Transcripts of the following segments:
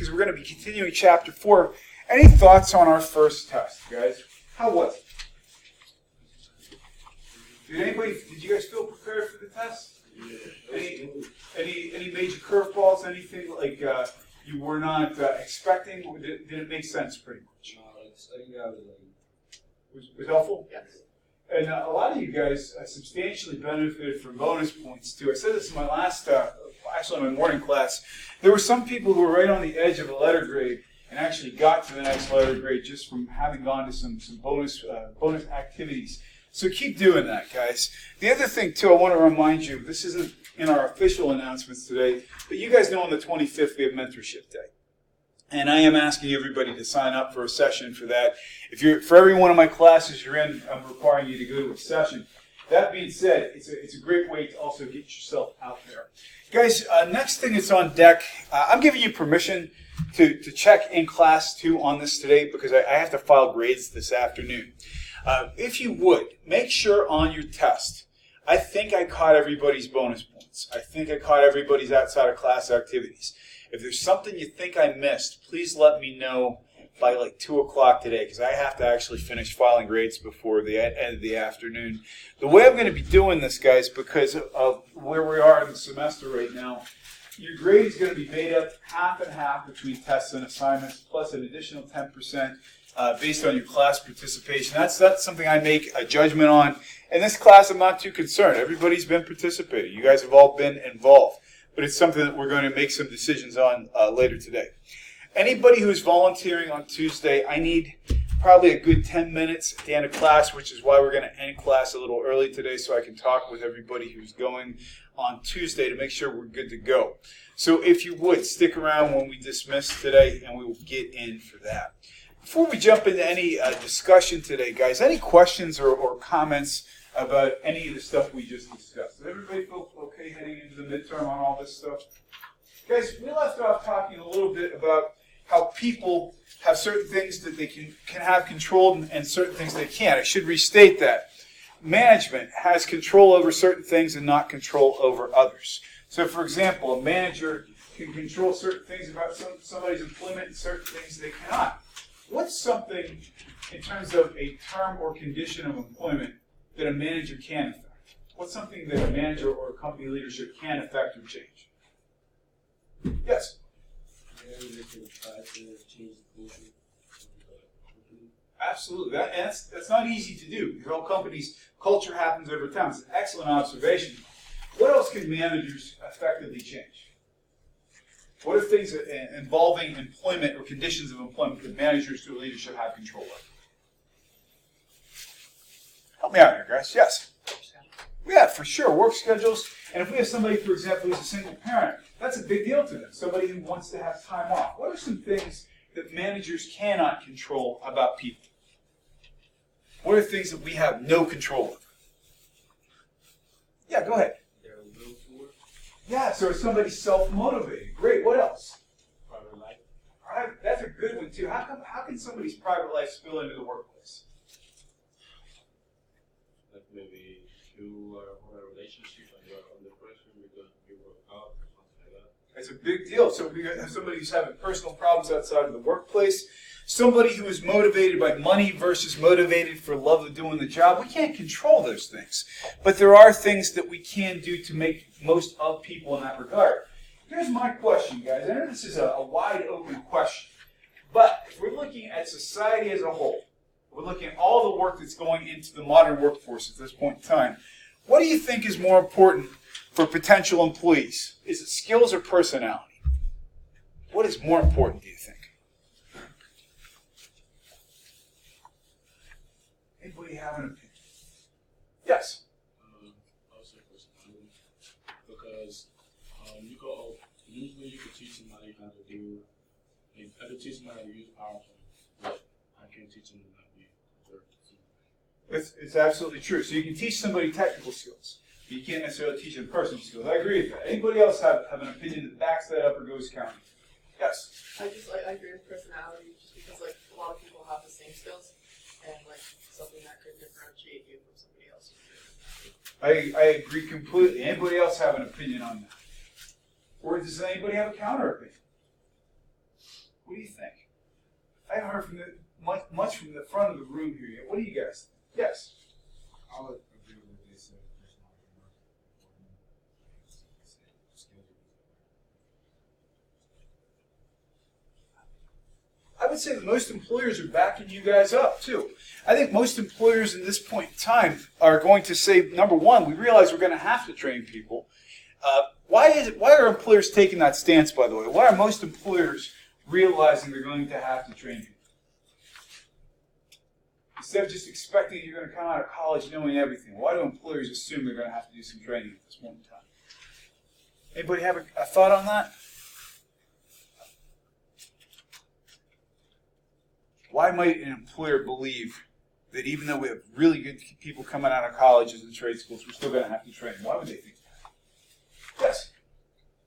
because we're going to be continuing Chapter 4. Any thoughts on our first test, guys? How was it? Did you guys feel prepared for the test? Yeah. Any major curveballs? Anything like you were not expecting? Or did it make sense pretty much? Was helpful? Yes. And a lot of you guys substantially benefited from bonus points too. I said this in my last, actually in my morning class. There were some people who were right on the edge of a letter grade and actually got to the next letter grade just from having gone to some bonus activities. So keep doing that, guys. The other thing too, I want to remind you, this isn't in our official announcements today, but you guys know on the 25th we have Mentorship Day. And I am asking everybody to sign up for a session for that. For every one of my classes you're in, I'm requiring you to go to a session. That being said, it's a great way to also get yourself out there. Guys, next thing that's on deck, I'm giving you permission to check in class 2 on this today because I have to file grades this afternoon. If you would, make sure on your test, I think I caught everybody's bonus points. I think I caught everybody's outside of class activities. If there's something you think I missed, please let me know by like 2 o'clock today because I have to actually finish filing grades before the end of the afternoon. The way I'm going to be doing this, guys, because of where we are in the semester right now, your grade is going to be made up half and half between tests and assignments, plus an additional 10% based on your class participation. That's something I make a judgment on. In this class, I'm not too concerned. Everybody's been participating. You guys have all been involved. But it's something that we're going to make some decisions on later today. Anybody who's volunteering on Tuesday, I need probably a good 10 minutes at the end of class, which is why we're going to end class a little early today so I can talk with everybody who's going on Tuesday to make sure we're good to go. So if you would, stick around when we dismiss today, and we will get in for that. Before we jump into any discussion today, guys, any questions or comments about any of the stuff we just discussed? Does everybody feel okay heading into the midterm on all this stuff? Guys, we left off talking a little bit about how people have certain things that they can have control and certain things they can't. I should restate that. Management has control over certain things and not control over others. So, for example, a manager can control certain things about somebody's employment and certain things they cannot. What's something in terms of a term or condition of employment that a manager can affect? What's something that a manager or a company leadership can affect or change? Yes? Absolutely. That's not easy to do because all companies, culture happens over time. It's an excellent observation. What else can managers effectively change? What are things involving employment or conditions of employment that managers or leadership have control of? Help me out here, guys. Yes? Yeah, for sure. Work schedules. And if we have somebody, for example, who's a single parent, that's a big deal to them. Somebody who wants to have time off. What are some things that managers cannot control about people? What are things that we have no control of? Yeah, go ahead. Their will to work. Yeah, so if somebody's self-motivated. Great. What else? Private life. That's a good one, too. How can somebody's private life spill into the workplace? Like maybe you are on a relationship and you are under pressure because you work out or something like that. It's a big deal. So we have somebody who's having personal problems outside of the workplace. Somebody who is motivated by money versus motivated for love of doing the job. We can't control those things. But there are things that we can do to make most of people in that regard. Here's my question, guys. I know this is a wide open question. But if we're looking at society as a whole, we're looking at all the work that's going into the modern workforce at this point in time, what do you think is more important for potential employees? Is it skills or personality? What is more important, do you think? Anybody have an opinion? Yes? Also personality. Because usually you could teach somebody how to do, I could teach somebody how to use PowerPoint, but I can't teach them how to be It's absolutely true. So you can teach somebody technical skills. But you can't necessarily teach them personal skills. I agree with that. Anybody else have an opinion that backs that up or goes counter? Yes? I agree with personality just because a lot of people have the same skills and something that could differentiate you from somebody else. I agree completely. Anybody else have an opinion on that? Or does anybody have a counter opinion? What do you think? I haven't heard from much from the front of the room here yet. What do you guys think? Yes? I would agree with what they said. Personality more important. Skills. I would say that most employers are backing you guys up, too. I think most employers in this point in time are going to say, number one, we realize we're going to have to train people. Why are employers taking that stance, by the way? Why are most employers realizing they're going to have to train people? Instead of just expecting you're going to come out of college knowing everything, why do employers assume they're going to have to do some training at this point in time? Anybody have a thought on that? Why might an employer believe that even though we have really good people coming out of colleges and trade schools, we're still going to have to train? Why would they think that? Yes?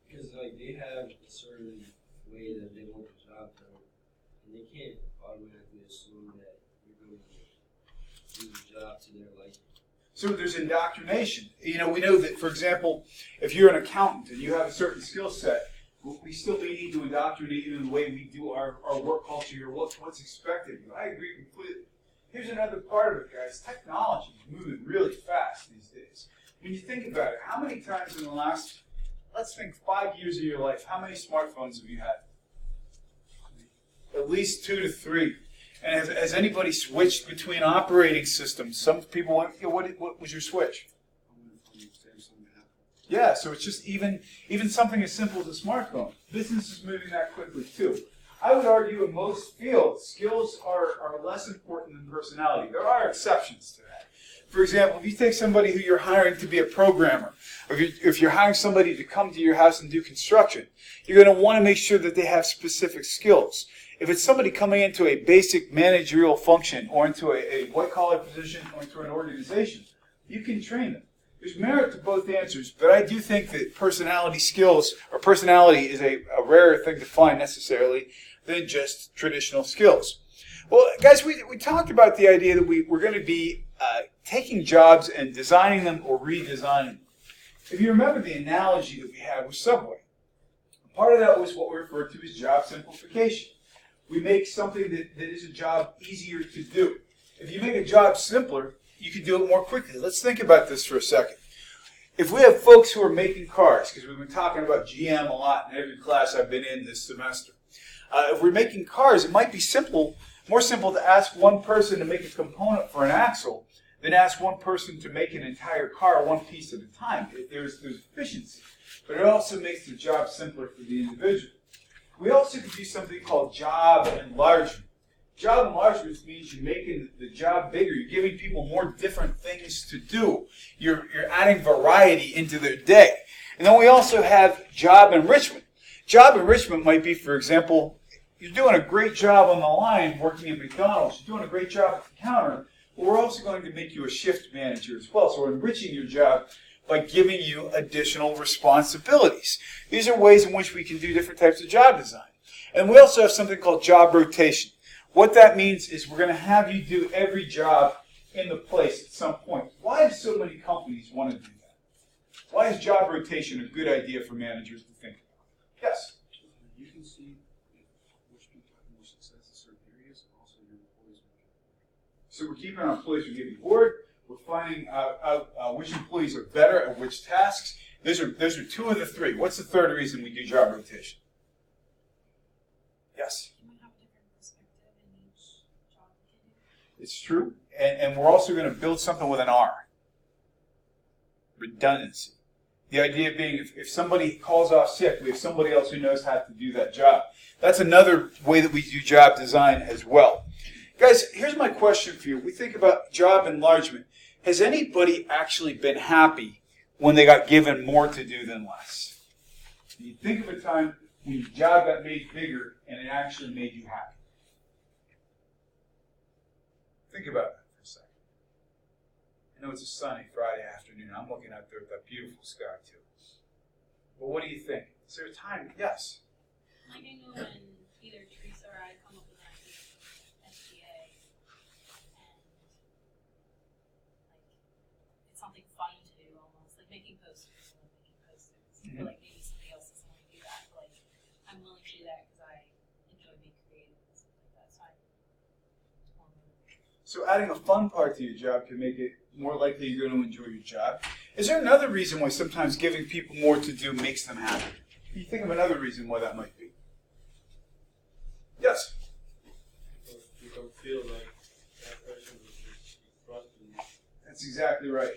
Because like they have a certain way that they want the job done, and they can't automatically assume that you're going to do the job to their liking. So there's indoctrination. You know, we know that, for example, if you're an accountant and you have a certain skill set, we still may need to indoctrinate you in the way we do our work culture here, what's expected of you. I agree completely. Here's another part of it, guys. Technology is moving really fast these days. When you think about it, how many times in the last, let's think 5 years of your life, how many smartphones have you had? At least 2 to 3. And has anybody switched between operating systems? Some people went, what was your switch? Yeah, so it's just even something as simple as a smartphone. Business is moving that quickly too. I would argue in most fields, skills are less important than personality. There are exceptions to that. For example, if you take somebody who you're hiring to be a programmer, or if you're hiring somebody to come to your house and do construction, you're going to want to make sure that they have specific skills. If it's somebody coming into a basic managerial function or into a white-collar position or into an organization, you can train them. There's merit to both answers, but I do think that personality skills, or personality is a rarer thing to find necessarily than just traditional skills. Well, guys, we talked about the idea that we're going to be taking jobs and designing them or redesigning them. If you remember the analogy that we had with Subway, part of that was what we referred to as job simplification. We make something that is a job easier to do. If you make a job simpler, you can do it more quickly. Let's think about this for a second. If we have folks who are making cars, because we've been talking about GM a lot in every class I've been in this semester. If we're making cars, it might be more simple to ask one person to make a component for an axle than ask one person to make an entire car one piece at a time. There's efficiency, but it also makes the job simpler for the individual. We also could do something called job enlargement. Job enlargement means you're making the job bigger. You're giving people more different things to do. You're adding variety into their day. And then we also have job enrichment. Job enrichment might be, for example, you're doing a great job on the line working at McDonald's. You're doing a great job at the counter. But we're also going to make you a shift manager as well. So we're enriching your job by giving you additional responsibilities. These are ways in which we can do different types of job design. And we also have something called job rotation. What that means is we're going to have you do every job in the place at some point. Why do so many companies want to do that? Why is job rotation a good idea for managers to think about? Yes? You can see which people have more success in certain areas, and also your employees. So we're keeping our employees from getting bored. We're finding out which employees are better at which tasks. Those are 2 of the 3. What's the third reason we do job rotation? Yes? You might have a different perspective in each job that you do. It's true. And we're also going to build something with an R. Redundancy. The idea being if somebody calls off sick, we have somebody else who knows how to do that job. That's another way that we do job design as well. Guys, here's my question for you. We think about job enlargement. Has anybody actually been happy when they got given more to do than less? You think of a time when your job got made bigger and it actually made you happy. Think about that for a second. I know it's a sunny Friday afternoon. I'm looking out there with that beautiful sky too. But what do you think? Is there a time? Yes. Like I know when either Teresa or I come up with an idea for SBA, and like it's something fun to do almost, like making posters. I love making posters. I feel like maybe somebody else doesn't want to do that, but like I'm willing to do that because I enjoy making So adding a fun part to your job can make it more likely you're going to enjoy your job. Is there another reason why sometimes giving people more to do makes them happy? Can you think of another reason why that might be? Yes? You don't feel like that person is trusting you. That's exactly right.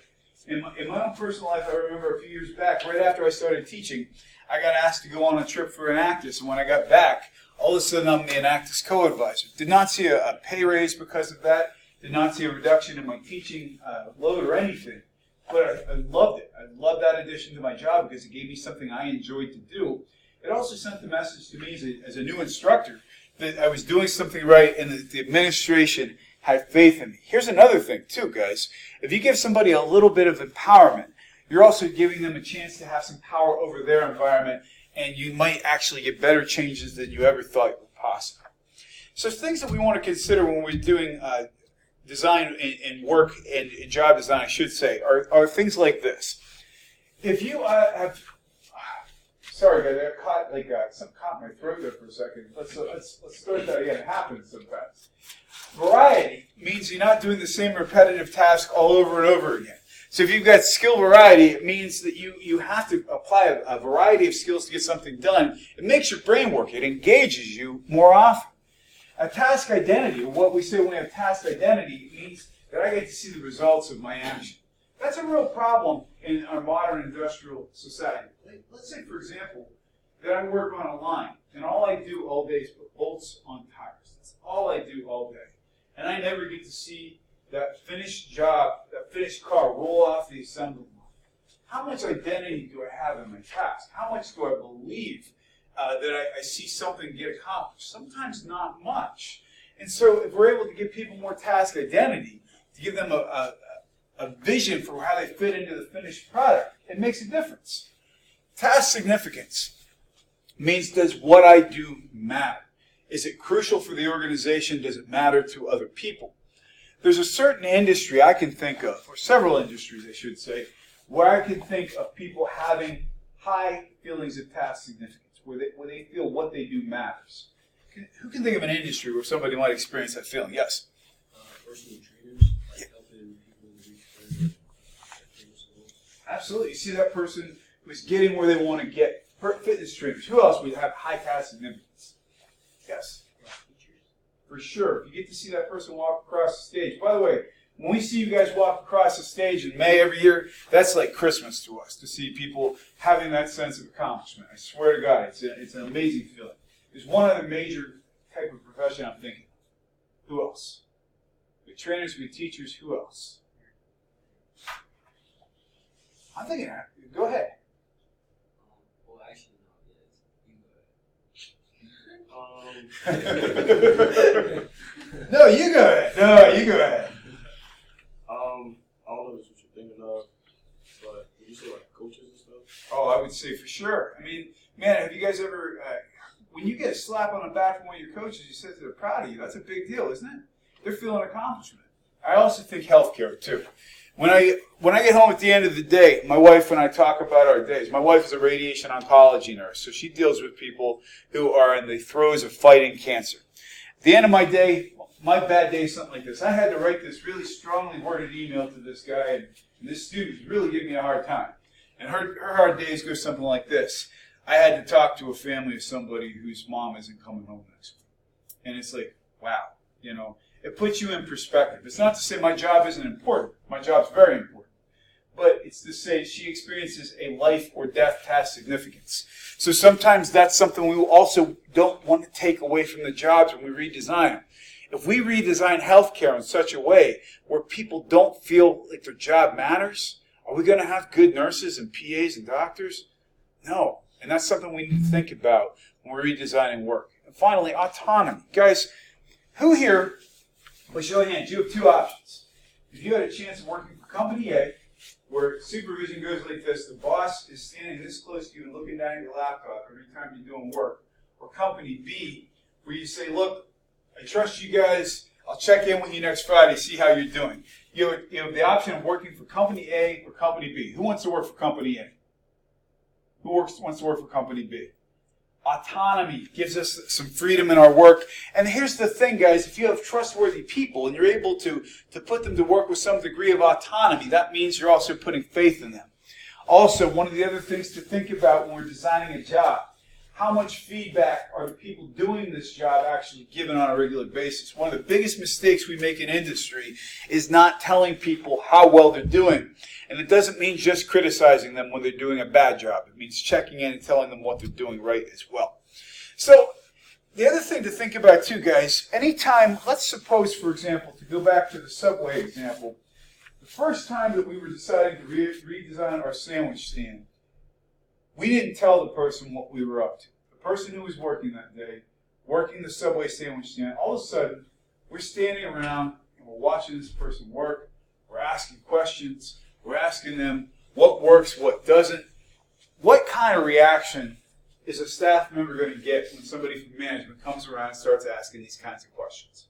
In my own personal life, I remember a few years back, right after I started teaching, I got asked to go on a trip for Enactus, and when I got back, all of a sudden I'm the Enactus co-advisor. Did not see a pay raise because of that, did not see a reduction in my teaching load or anything, but I loved it. I loved that addition to my job because it gave me something I enjoyed to do. It also sent the message to me as a new instructor that I was doing something right and that the administration had faith in me. Here's another thing too, guys. If you give somebody a little bit of empowerment, you're also giving them a chance to have some power over their environment, and you might actually get better changes than you ever thought were possible. So things that we want to consider when we're doing design and work and job design, I should say, are things like this. If you have, sorry guys, I caught something caught my throat there for a second. Let's start that again. It happens sometimes. Variety means you're not doing the same repetitive task all over and over again. So if you've got skill variety, it means that you have to apply a variety of skills to get something done. It makes your brain work. It engages you more often. A task identity, or what we say when we have task identity, means that I get to see the results of my action. That's a real problem in our modern industrial society. Let's say, for example, that I work on a line, and all I do all day is put bolts on tires. That's all I do all day. And I never get to see that finished job, that finished car roll off the assembly line. How much identity do I have in my task? How much do I believe that I see something get accomplished? Sometimes not much. And so if we're able to give people more task identity, to give them a vision for how they fit into the finished product, it makes a difference. Task significance means, does what I do matter? Is it crucial for the organization? Does it matter to other people? There's a certain industry I can think of, or several industries I should say, where I can think of people having high feelings of task significance, where they feel what they do matters. Who can think of an industry where somebody might experience that feeling? Yes? Personal trainers, like helping people reach their goals. Absolutely. You see that person who's getting where they want to get. Fitness trainers. Who else would have high task significance? Yes? For sure. If you get to see that person walk across the stage. By the way, when we see you guys walk across the stage in May every year, that's like Christmas to us, to see people having that sense of accomplishment. I swear to God, it's an amazing feeling. There's one other major type of profession I'm thinking of. Who else? With trainers, with teachers, who else? I'm thinking, go ahead. Well, actually, no, yes. No, you go ahead. No, you go ahead. I don't know what you're thinking of, but you say like coaches and stuff. Oh, I would say for sure. I mean, man, have you guys ever, when you get a slap on the back from one of your coaches, you said they're proud of you. That's a big deal, isn't it? They're feeling accomplishment. I also think healthcare too. When I get home at the end of the day, my wife and I talk about our days. My wife is a radiation oncology nurse, so she deals with people who are in the throes of fighting cancer. At the end of my day, my bad day is something like this. I had to write this really strongly worded email to this guy, and this student was really giving me a hard time. And her hard days go something like this. I had to talk to a family of somebody whose mom isn't coming home next week. And it's like, wow, you know, it puts you in perspective. It's not to say my job isn't important. My job's very important. But it's to say she experiences a life or death task significance. So sometimes that's something we also don't want to take away from the jobs when we redesign them. If we redesign healthcare in such a way where people don't feel like their job matters, are we going to have good nurses and PAs and doctors? No. And that's something we need to think about when we're redesigning work. And finally, autonomy. Guys, who here, well, show of hands, you have two options. If you had a chance of working for Company A, where supervision goes like this, the boss is standing this close to you and looking down at your laptop every time you're doing work, or Company B, where you say, look, I trust you guys, I'll check in with you next Friday, see how you're doing. You have the option of working for Company A or Company B. Who wants to work for Company A? Who wants to work for Company B? Autonomy gives us some freedom in our work. And here's the thing, guys. If you have trustworthy people and you're able to put them to work with some degree of autonomy, that means you're also putting faith in them. Also, one of the other things to think about when we're designing a job, how much feedback are the people doing this job actually given on a regular basis? One of the biggest mistakes we make in industry is not telling people how well they're doing. And it doesn't mean just criticizing them when they're doing a bad job. It means checking in and telling them what they're doing right as well. So, the other thing to think about too, guys, anytime, let's suppose, for example, to go back to the Subway example, the first time that we were deciding to redesign our sandwich stand, we didn't tell the person what we were up to. The person who was working that day, working the Subway sandwich stand, all of a sudden, we're standing around and we're watching this person work. We're asking questions. We're asking them what works, what doesn't. What kind of reaction is a staff member going to get when somebody from management comes around and starts asking these kinds of questions?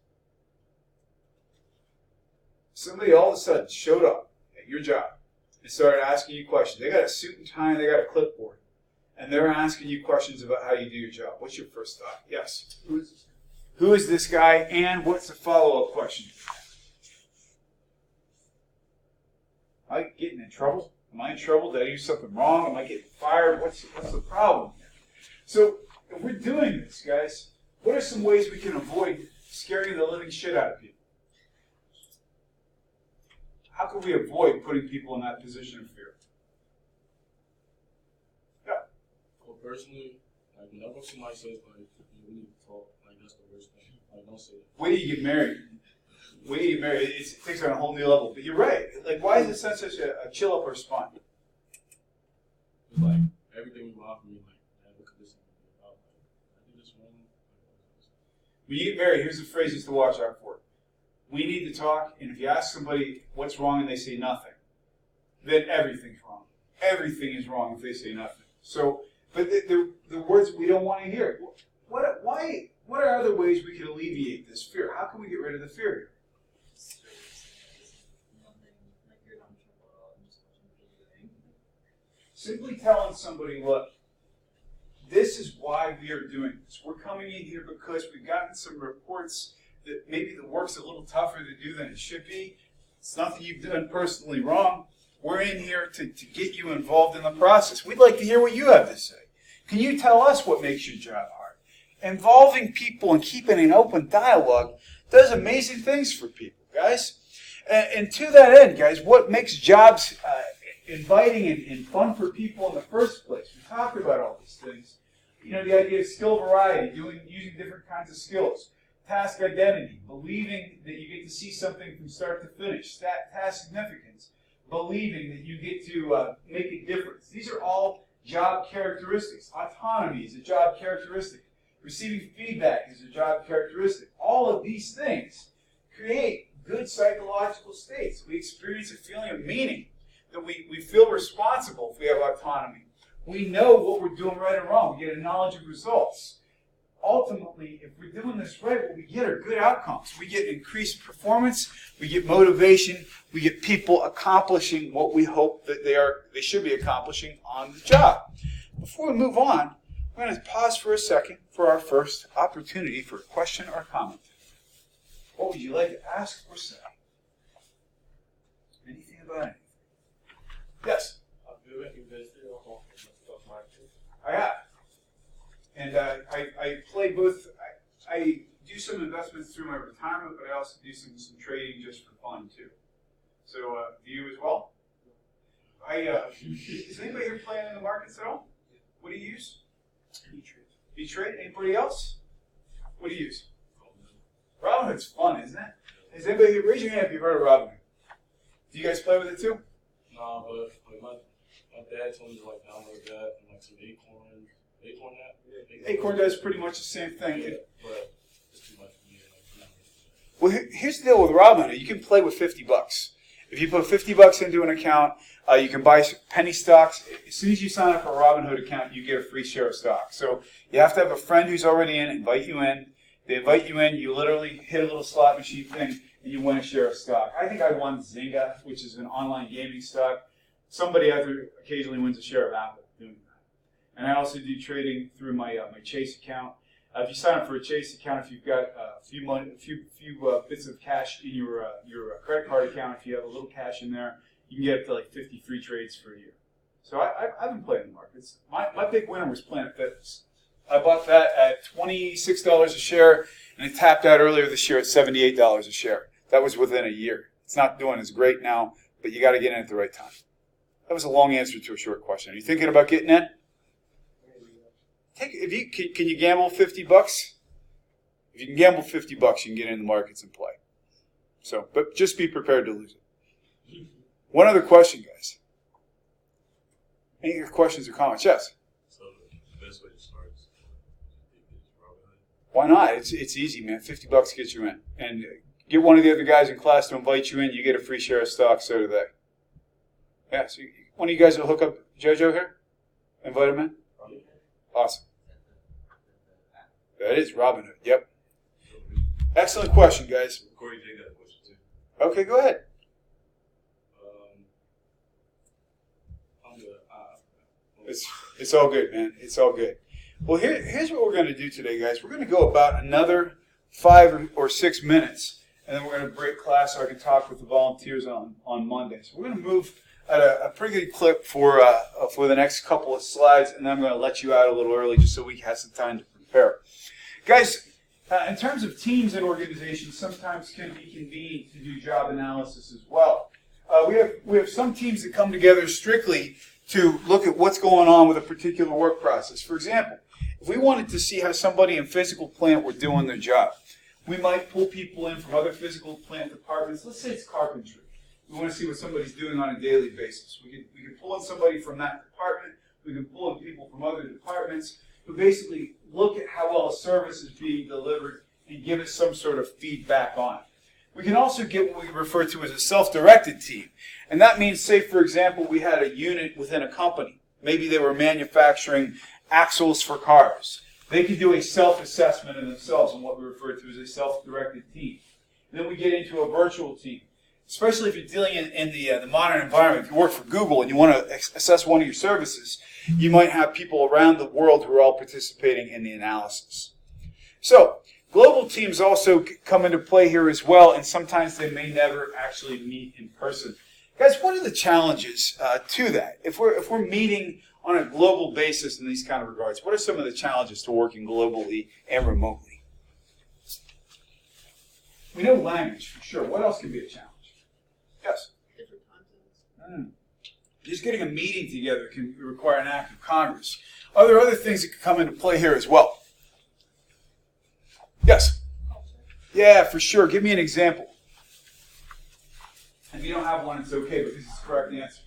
Somebody all of a sudden showed up at your job and started asking you questions. They got a suit and tie and they got a clipboard. And they're asking you questions about how you do your job. What's your first thought? Yes? Who is this guy, and what's the follow-up question? Am I getting in trouble? Am I in trouble? Did I do something wrong? Am I getting fired? What's the problem here? So, if we're doing this, guys, what are some ways we can avoid scaring the living shit out of people? How can we avoid putting people in that position of fear? Well, personally, like, whenever somebody says, like, we need to talk, like, that's the worst thing. Like, don't say that. When do you get married? When do you get married? It takes it on a whole new level. But you're right. Like, why is it such a chill-up response? It's like, everything you offer me, like, hey, look at this. I think this one. When you get married, here's the phrases to watch out for. We need to talk, and if you ask somebody what's wrong and they say nothing, then everything's wrong. Everything is wrong if they say nothing. So, but the words we don't want to hear. What are other ways we can alleviate this fear? How can we get rid of the fear here? Simply telling somebody, look, this is why we are doing this. We're coming in here because we've gotten some reports that maybe the work's a little tougher to do than it should be. It's nothing you've done personally wrong. We're in here to get you involved in the process. We'd like to hear what you have to say. Can you tell us what makes your job hard? Involving people and keeping an open dialogue does amazing things for people, guys. And to that end, guys, what makes jobs inviting and fun for people in the first place? We talked about all these things. You know, the idea of skill variety, using different kinds of skills. Task identity, believing that you get to see something from start to finish. Task significance, believing that you get to make a difference. These are all job characteristics. Autonomy is a job characteristic. Receiving feedback is a job characteristic. All of these things create good psychological states. We experience a feeling of meaning, that we feel responsible if we have autonomy. We know what we're doing right and wrong. We get a knowledge of results. Ultimately, if we're doing this right, what we get are good outcomes. We get increased performance, we get motivation, we get people accomplishing what we hope that they should be accomplishing on the job. Before we move on, we're going to pause for a second for our first opportunity for a question or comment. What would you like to ask or say? Anything about anything? Yes? I have. And I play both. I do some investments through my retirement, but I also do some trading just for fun too. So do you as well? Is anybody here playing in the markets at all? What do you use? E-Trade. Anybody else? What do you use? Robinhood's fun, isn't it? Has anybody here, raise your hand if you've heard of Robinhood? Do you guys play with it too? No, but my dad told me to like download that and like some Acorn app. Acorn does pretty much the same thing. Yeah, but it's too much for me. Well, here's the deal with Robinhood. You can play with $50. If you put $50 into an account, you can buy penny stocks. As soon as you sign up for a Robinhood account, you get a free share of stock. So you have to have a friend who's already in, invite you in. They invite you in, you literally hit a little slot machine thing, and you win a share of stock. I think I won Zynga, which is an online gaming stock. Somebody out there occasionally wins a share of Apple doing that. and I also do trading through my my Chase account. If you sign up for a Chase account, if you've got a few bits of cash in your credit card account, if you have a little cash in there, you can get up to like 50 free trades for a year. So I've been playing the markets. My big winner was Planet Fitness. I bought that at $26 a share, and it tapped out earlier this year at $78 a share. That was within a year. It's not doing as great now, but you got to get in at the right time. That was a long answer to a short question. Are you thinking about getting in? Can you gamble $50? If you can gamble $50, you can get in the markets and play. So, but just be prepared to lose it. One other question, guys. Any questions or comments? Yes. So the best way to start is Robinhood. Why not? It's easy, man. $50 gets you in, and get one of the other guys in class to invite you in. You get a free share of stock. So do they. Yeah. So one of you guys will hook up JoJo here. Invite him in. Awesome. That is Robinhood. Yep. Excellent question, guys. Corey J got a question too. Okay, go ahead. I'm good. It's all good, man. It's all good. Well, here's what we're going to do today, guys. We're going to go about another 5 or 6 minutes, and then we're going to break class so I can talk with the volunteers on Monday. So we're going to move at a pretty good clip for the next couple of slides, and then I'm going to let you out a little early just so we have some time to prepare. Guys, in terms of teams and organizations, sometimes can be convenient to do job analysis as well. We have some teams that come together strictly to look at what's going on with a particular work process. For example, if we wanted to see how somebody in physical plant were doing their job, we might pull people in from other physical plant departments. Let's say it's carpentry. We want to see what somebody's doing on a daily basis. We can pull in somebody from that department. We can pull in people from other departments who basically look at how well a service is being delivered and give us some sort of feedback on it. We can also get what we refer to as a self-directed team. And that means, say, for example, we had a unit within a company. Maybe they were manufacturing axles for cars. They could do a self-assessment of themselves in what we refer to as a self-directed team. And then we get into a virtual team. Especially if you're dealing in the modern environment. If you work for Google and you want to assess one of your services, you might have people around the world who are all participating in the analysis. So, global teams also come into play here as well, and sometimes they may never actually meet in person. Guys, what are the challenges to that? If we're meeting on a global basis in these kind of regards, what are some of the challenges to working globally and remotely? We know language for sure. What else can be a challenge? Yes? Different time zones. Just getting a meeting together can require an act of Congress. Are there other things that could come into play here as well? Yes? Yeah, for sure. Give me an example. If you don't have one, it's okay, but this is the correct answer.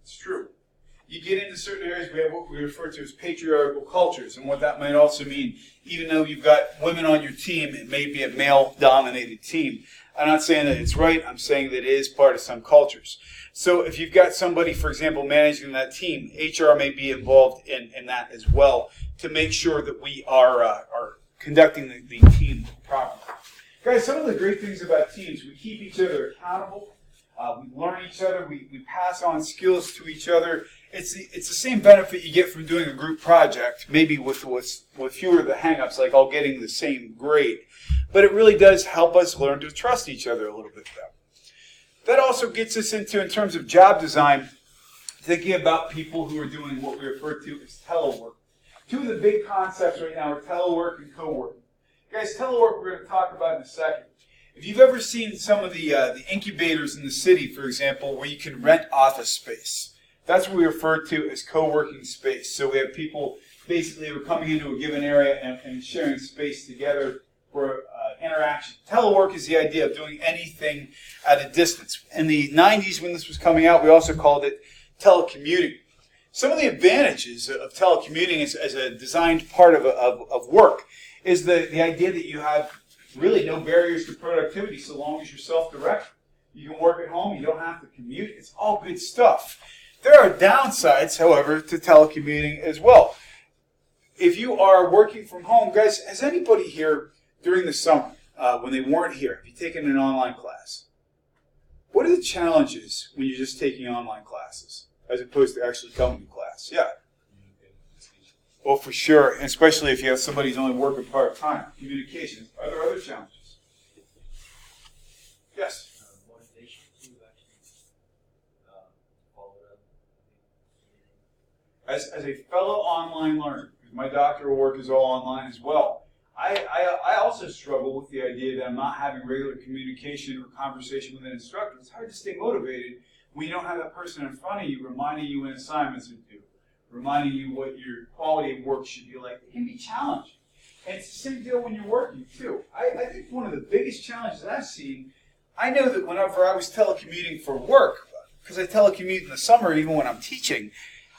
It's true. You get into certain areas, we have what we refer to as patriarchal cultures, and what that might also mean, even though you've got women on your team, it may be a male-dominated team. I'm not saying that it's right, I'm saying that it is part of some cultures. So if you've got somebody, for example, managing that team, HR may be involved in that as well to make sure that we are conducting the team properly. Guys, some of the great things about teams, we keep each other accountable, we learn each other, we pass on skills to each other. It's the same benefit you get from doing a group project, maybe with fewer of the hang-ups, like all getting the same grade. But it really does help us learn to trust each other a little bit better. That also gets us into, in terms of job design, thinking about people who are doing what we refer to as telework. Two of the big concepts right now are telework and co-working. Guys, telework we're going to talk about in a second. If you've ever seen some of the incubators in the city, for example, where you can rent office space, that's what we refer to as co-working space. So we have people basically who are coming into a given area and sharing space together for interaction. Telework is the idea of doing anything at a distance. In the 90s, when this was coming out, we also called it telecommuting. Some of the advantages of telecommuting as a designed part of work is the idea that you have really no barriers to productivity so long as you're self-directed. You can work at home, you don't have to commute. It's all good stuff. There are downsides, however, to telecommuting as well. If you are working from home, guys, has anybody here during the summer, when they weren't here, if you're taking an online class, what are the challenges when you're just taking online classes as opposed to actually coming to class? Yeah. Well, for sure, and especially if you have somebody who's only working part-time. Communication. Are there other challenges? Yes? Motivation to actually follow it up. As a fellow online learner, because my doctoral work is all online as well, I also struggle with the idea that I'm not having regular communication or conversation with an instructor. It's hard to stay motivated when you don't have that person in front of you reminding you when assignments are due, reminding you what your quality of work should be like. It can be challenging. And it's the same deal when you're working, too. I think one of the biggest challenges I've seen, I know that whenever I was telecommuting for work, because I telecommute in the summer even when I'm teaching,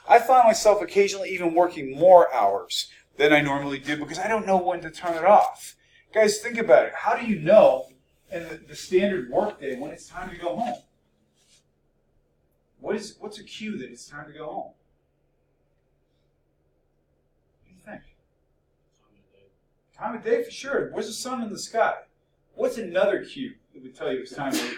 I find myself occasionally even working more hours than I normally do because I don't know when to turn it off. Guys, think about it. How do you know in the standard workday when it's time to go home? What's a cue that it's time to go home? What do you think? Time of day for sure. Where's the sun in the sky? What's another cue that would tell you it's time to leave?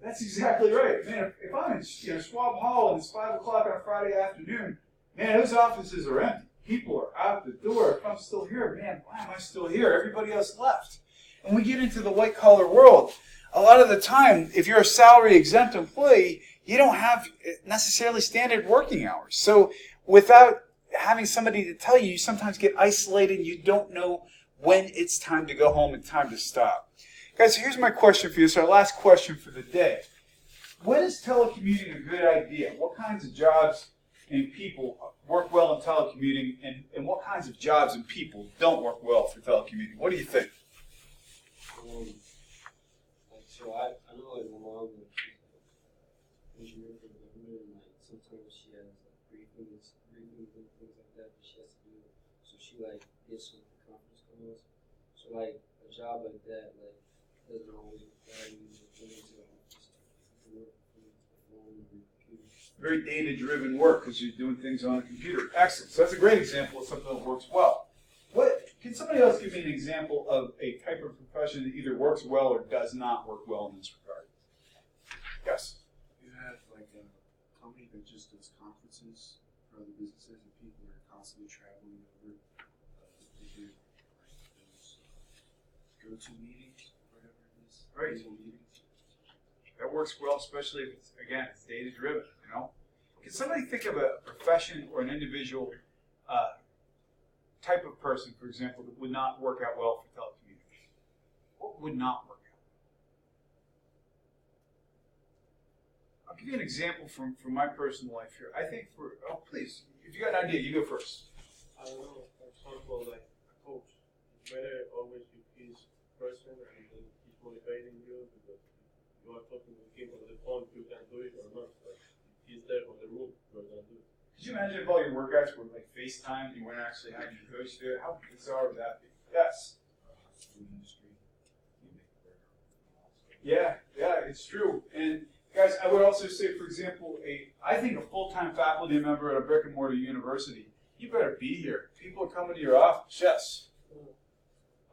That's exactly right. Man, if I'm in Schwab Hall and it's 5 o'clock on a Friday afternoon, man, those offices are empty. People are out the door. If I'm still here, man, why am I still here? Everybody else left. And we get into the white-collar world. A lot of the time, if you're a salary-exempt employee, you don't have necessarily standard working hours. So without having somebody to tell you, you sometimes get isolated and you don't know when it's time to go home and time to stop. Guys, here's my question for you. It's our last question for the day. When is telecommuting a good idea? What kinds of jobs and people work well in telecommuting, and what kinds of jobs and people don't work well for telecommuting? What do you think? So I know like my mom, she's an engineer for the government, and like sometimes she has like briefings and things like that she has to do. So she like gets some conference calls. So like a job like that, like doesn't always require you to go into the office to work with the phone or the computer. Very data-driven work because you're doing things on a computer. Excellent. So that's a great example of something that works well. Can somebody else give me an example of a type of profession that either works well or does not work well in this regard? Yes? You have like a company that just does conferences for other businesses and people are constantly traveling over. They do like those go-to meetings, whatever it is. Right. Meetings. That works well, especially if it's, again, it's data-driven, you know? Can somebody think of a profession or an individual type of person, for example, that would not work out well for telecommunications? What would not work out? I'll give you an example from my personal life here. I think please, if you got an idea, you go first. I don't know, for example, like a coach. It's better always with his person and then he's motivating you because you are talking with him on the phone, you can do it or not. Like, he's there on the room, you're going to do it. Could you imagine if all your workouts were like FaceTime and you weren't actually having your coach do it? How bizarre would that be? Yes. Yeah, it's true. And guys, I would also say, for example, I think a full-time faculty member at a brick and mortar university, you better be here. People are coming to your office. Yes.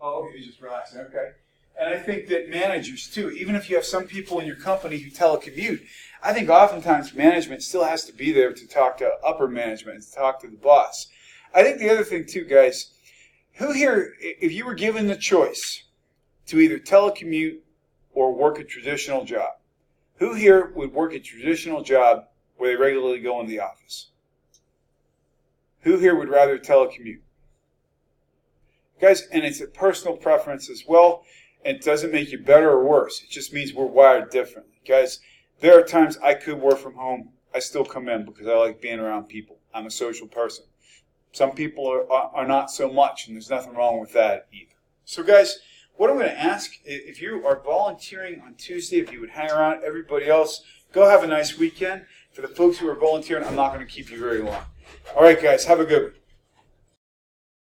Oh, okay, you're just relaxing. Okay. And I think that managers, too, even if you have some people in your company who telecommute, I think oftentimes management still has to be there to talk to upper management, to talk to the boss. I think the other thing, too, guys, who here, if you were given the choice to either telecommute or work a traditional job, who here would work a traditional job where they regularly go in the office? Who here would rather telecommute? Guys, and it's a personal preference as well. It doesn't make you better or worse. It just means we're wired differently. Guys, there are times I could work from home. I still come in because I like being around people. I'm a social person. Some people are not so much, and there's nothing wrong with that either. So guys, what I'm going to ask, if you are volunteering on Tuesday, if you would hang around, everybody else, go have a nice weekend. For the folks who are volunteering, I'm not going to keep you very long. All right, guys, have a good one.